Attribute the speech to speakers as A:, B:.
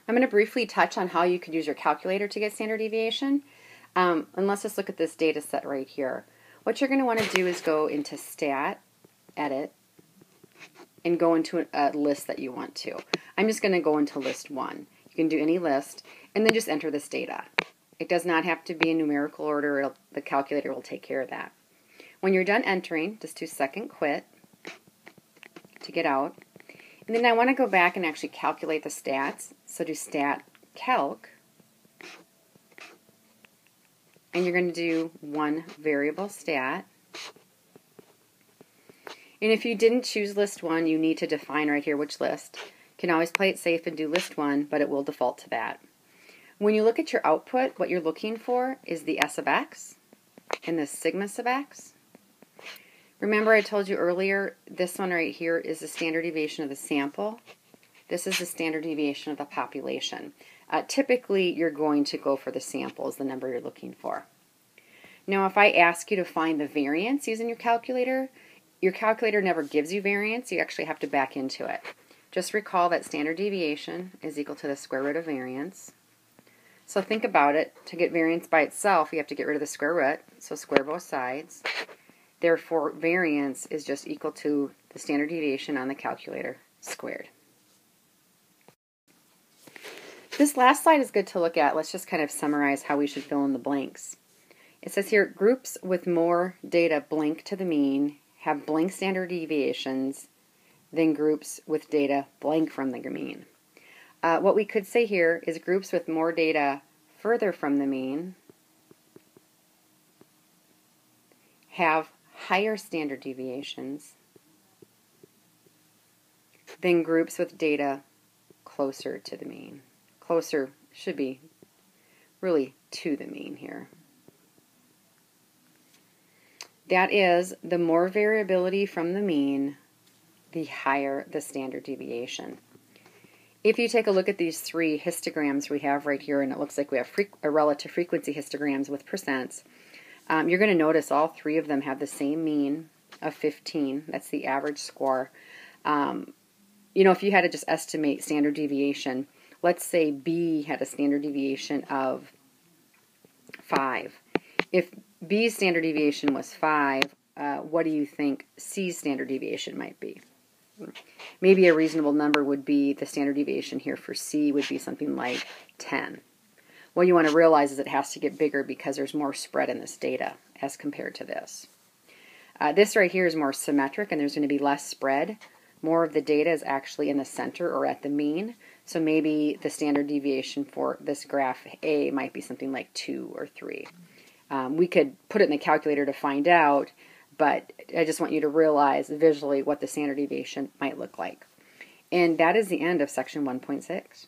A: I'm going to briefly touch on how you could use your calculator to get standard deviation. And let's just look at this data set right here. What you're going to want to do is go into Stat, Edit, and go into a list that you want to. I'm just going to go into list 1. You can do any list, and then just enter this data. It does not have to be in numerical order. The calculator will take care of that. When you're done entering, just do second quit to get out. And then I want to go back and actually calculate the stats. So do stat calc. And you're going to do one variable stat. And if you didn't choose list 1, you need to define right here which list. You can always play it safe and do list 1, but it will default to that. When you look at your output, what you're looking for is the S of x and the sigma sub x. Remember I told you earlier, this one right here is the standard deviation of the sample. This is the standard deviation of the population. Typically, you're going to go for the sample as the number you're looking for. Now, if I ask you to find the variance using your calculator never gives you variance. You actually have to back into it. Just recall that standard deviation is equal to the square root of variance. So think about it. To get variance by itself, you have to get rid of the square root, so square both sides. Therefore, variance is just equal to the standard deviation on the calculator squared. This last slide is good to look at. Let's just kind of summarize how we should fill in the blanks. It says here, groups with more data blink to the mean have blank standard deviations than groups with data blank from the mean. What we could say here is groups with more data further from the mean have higher standard deviations than groups with data closer to the mean. Closer should be really to the mean here. That is, the more variability from the mean, the higher the standard deviation. If you take a look at these 3 histograms we have right here, and it looks like we have relative frequency histograms with percents, you're going to notice all 3 of them have the same mean of 15. That's the average score. You know, if you had to just estimate standard deviation, let's say B had a standard deviation of 5. If B's standard deviation was 5, what do you think C's standard deviation might be? Maybe a reasonable number would be, the standard deviation here for C would be something like 10. What you want to realize is it has to get bigger because there's more spread in this data as compared to this. This right here is more symmetric and there's going to be less spread. More of the data is actually in the center or at the mean. So maybe the standard deviation for this graph A might be something like 2 or 3. We could put it in the calculator to find out, but I just want you to realize visually what the standard deviation might look like. And that is the end of section 1.6.